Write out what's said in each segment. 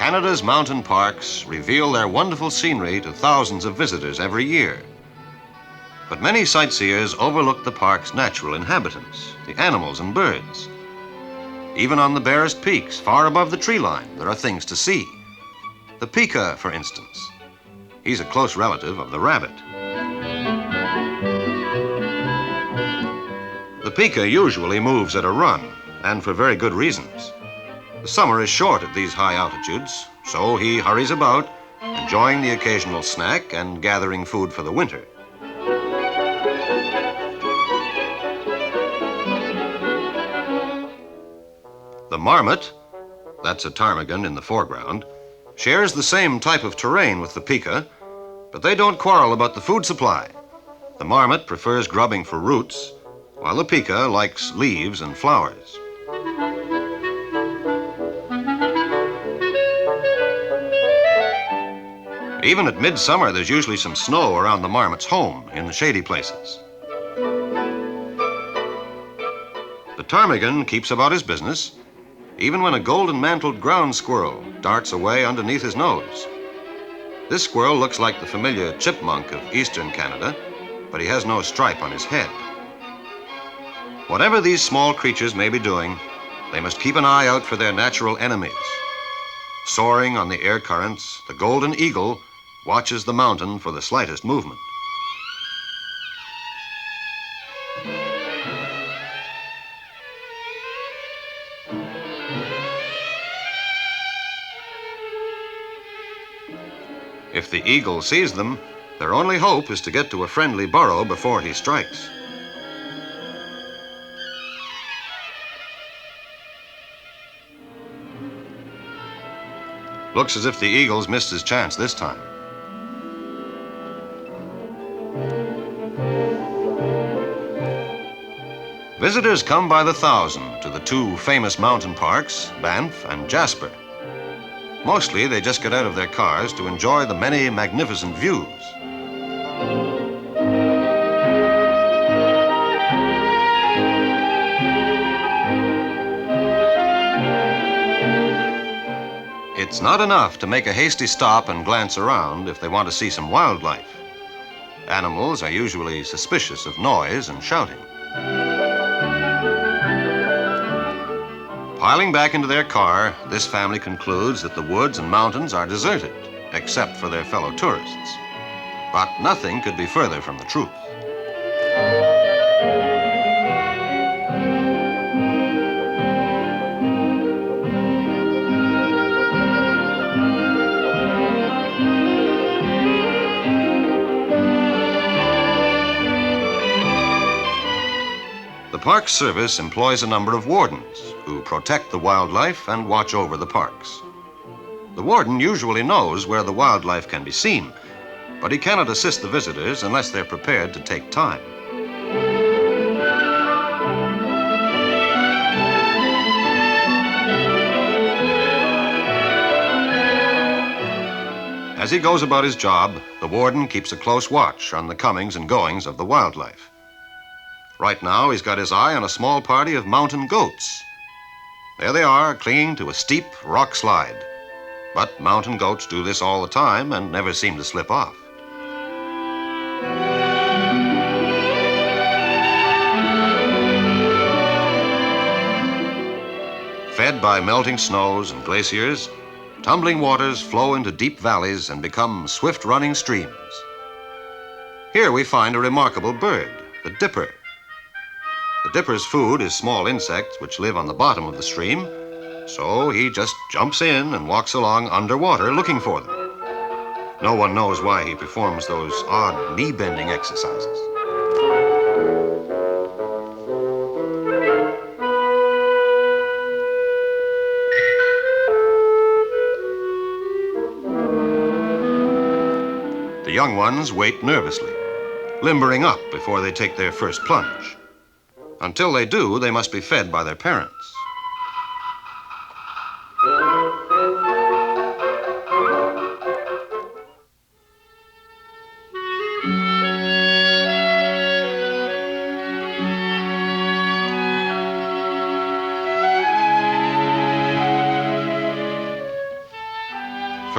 Canada's mountain parks reveal their wonderful scenery to thousands of visitors every year. But many sightseers overlook the park's natural inhabitants, the animals and birds. Even on the barest peaks, far above the tree line, there are things to see. The pika, for instance. He's a close relative of the rabbit. The pika usually moves at a run, and for very good reasons. The summer is short at these high altitudes, so he hurries about, enjoying the occasional snack and gathering food for the winter. The marmot, that's a ptarmigan in the foreground, shares the same type of terrain with the pika, but they don't quarrel about the food supply. The marmot prefers grubbing for roots, while the pika likes leaves and flowers. Even at midsummer, there's usually some snow around the marmot's home in the shady places. The ptarmigan keeps about his business, even when a golden-mantled ground squirrel darts away underneath his nose. This squirrel looks like the familiar chipmunk of eastern Canada, but he has no stripe on his head. Whatever these small creatures may be doing, they must keep an eye out for their natural enemies. Soaring on the air currents, the golden eagle watches the mountain for the slightest movement. If the eagle sees them, their only hope is to get to a friendly burrow before he strikes. Looks as if the eagle's missed his chance this time. Visitors come by the thousand to the two famous mountain parks, Banff and Jasper. Mostly, they just get out of their cars to enjoy the many magnificent views. It's not enough to make a hasty stop and glance around if they want to see some wildlife. Animals are usually suspicious of noise and shouting. Piling back into their car, this family concludes that the woods and mountains are deserted, except for their fellow tourists. But nothing could be further from the truth. The Park Service employs a number of wardens who protect the wildlife and watch over the parks. The warden usually knows where the wildlife can be seen, but he cannot assist the visitors unless they're prepared to take time. As he goes about his job, the warden keeps a close watch on the comings and goings of the wildlife. Right now, he's got his eye on a small party of mountain goats. There they are, clinging to a steep rock slide. But mountain goats do this all the time and never seem to slip off. Fed by melting snows and glaciers, tumbling waters flow into deep valleys and become swift-running streams. Here we find a remarkable bird, the dipper. The dipper's food is small insects which live on the bottom of the stream, so he just jumps in and walks along underwater looking for them. No one knows why he performs those odd knee-bending exercises. The young ones wait nervously, limbering up before they take their first plunge. Until they do, they must be fed by their parents.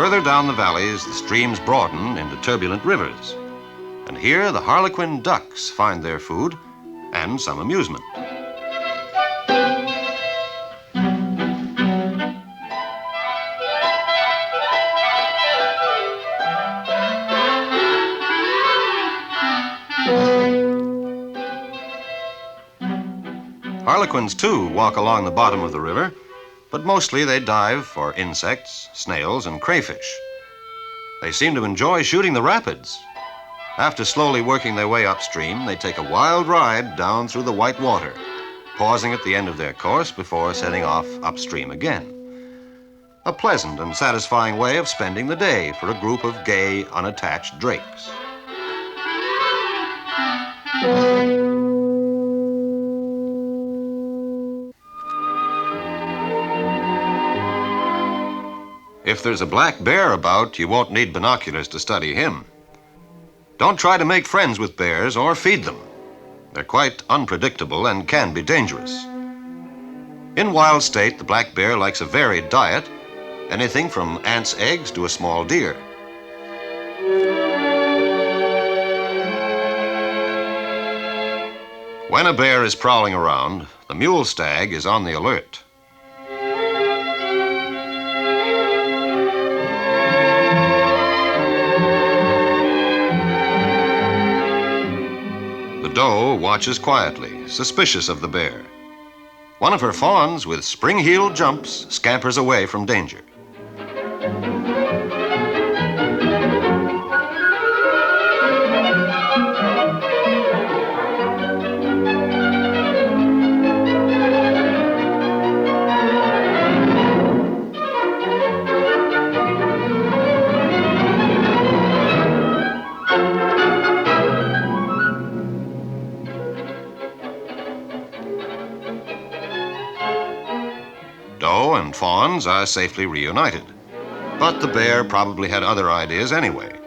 Further down the valleys, the streams broaden into turbulent rivers. And here the Harlequin Ducks find their food and some amusement. Harlequins, too, walk along the bottom of the river, but mostly they dive for insects, snails, and crayfish. They seem to enjoy shooting the rapids. After slowly working their way upstream, they take a wild ride down through the white water, pausing at the end of their course before setting off upstream again. A pleasant and satisfying way of spending the day for a group of gay, unattached drakes. If there's a black bear about, you won't need binoculars to study him. Don't try to make friends with bears or feed them. They're quite unpredictable and can be dangerous. In wild state, the black bear likes a varied diet, anything from ants' eggs to a small deer. When a bear is prowling around, the mule stag is on the alert. The doe watches quietly, suspicious of the bear. One of her fawns, with spring-heeled jumps, scampers away from danger. Doe and fawns are safely reunited. But the bear probably had other ideas anyway.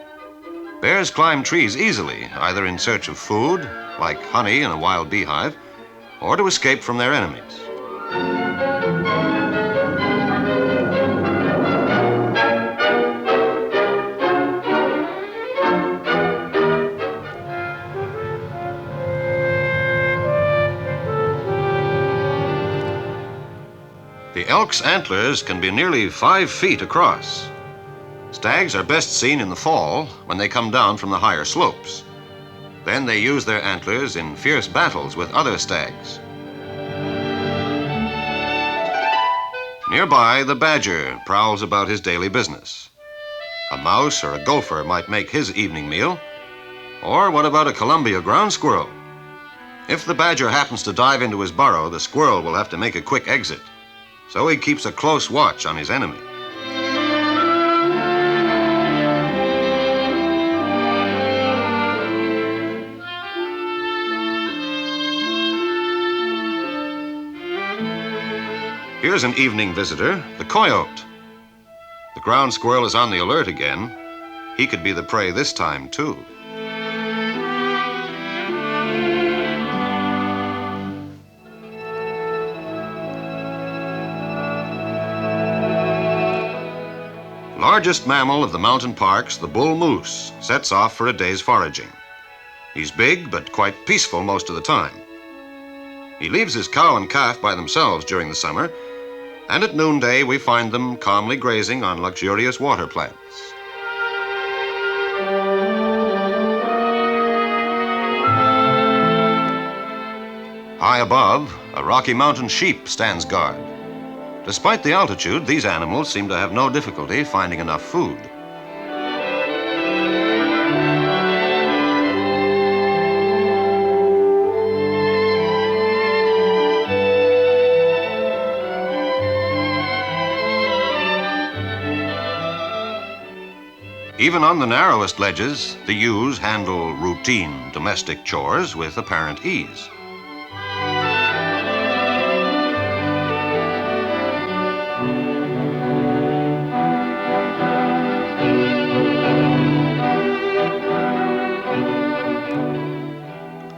Bears climb trees easily, either in search of food, like honey in a wild beehive, or to escape from their enemies. The Elks Antlers can be nearly 5 feet across. Stags are best seen in the fall when they come down from the higher slopes. Then they use their antlers in fierce battles with other stags. Nearby, the badger prowls about his daily business. A mouse or a gopher might make his evening meal. Or what about a Columbia ground squirrel? If the badger happens to dive into his burrow, the squirrel will have to make a quick exit. So he keeps a close watch on his enemy. Here's an evening visitor, the coyote. The ground squirrel is on the alert again. He could be the prey this time, too. Largest mammal of the mountain parks, the bull moose, sets off for a day's foraging. He's big, but quite peaceful most of the time. He leaves his cow and calf by themselves during the summer, and at noonday we find them calmly grazing on luxurious water plants. High above, a Rocky Mountain sheep stands guard. Despite the altitude, these animals seem to have no difficulty finding enough food. Even on the narrowest ledges, the ewes handle routine domestic chores with apparent ease.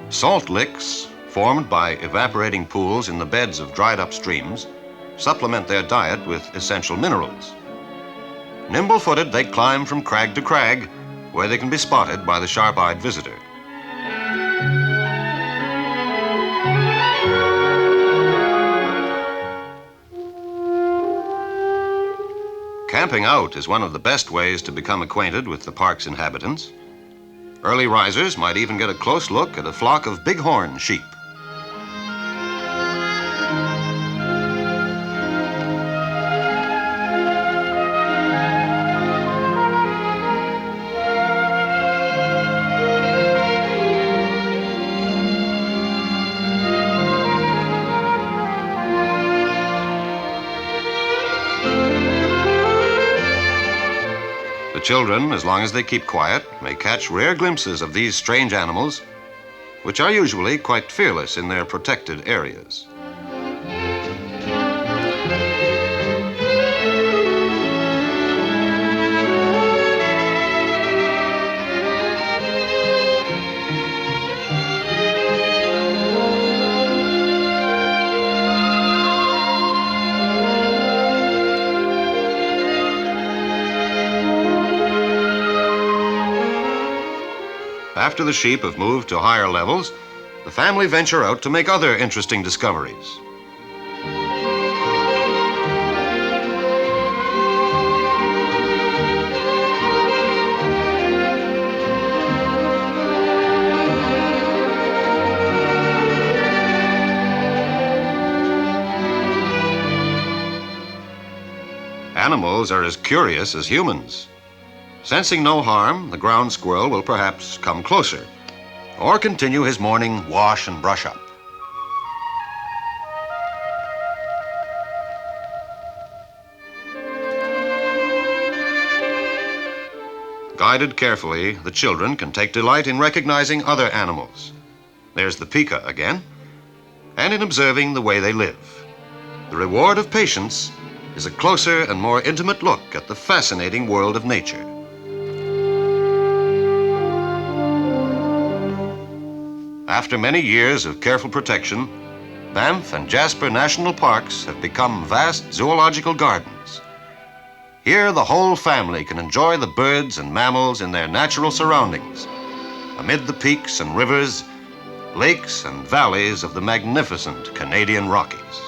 Salt licks, formed by evaporating pools in the beds of dried-up streams, supplement their diet with essential minerals. Nimble-footed, they climb from crag to crag, where they can be spotted by the sharp-eyed visitor. Camping out is one of the best ways to become acquainted with the park's inhabitants. Early risers might even get a close look at a flock of bighorn sheep. The children, as long as they keep quiet, may catch rare glimpses of these strange animals, which are usually quite fearless in their protected areas. After the sheep have moved to higher levels, the family venture out to make other interesting discoveries. Animals are as curious as humans. Sensing no harm, the ground squirrel will perhaps come closer or continue his morning wash and brush up. Guided carefully, the children can take delight in recognizing other animals. There's the pika again, and in observing the way they live. The reward of patience is a closer and more intimate look at the fascinating world of nature. After many years of careful protection, Banff and Jasper National Parks have become vast zoological gardens. Here, the whole family can enjoy the birds and mammals in their natural surroundings, amid the peaks and rivers, lakes and valleys of the magnificent Canadian Rockies.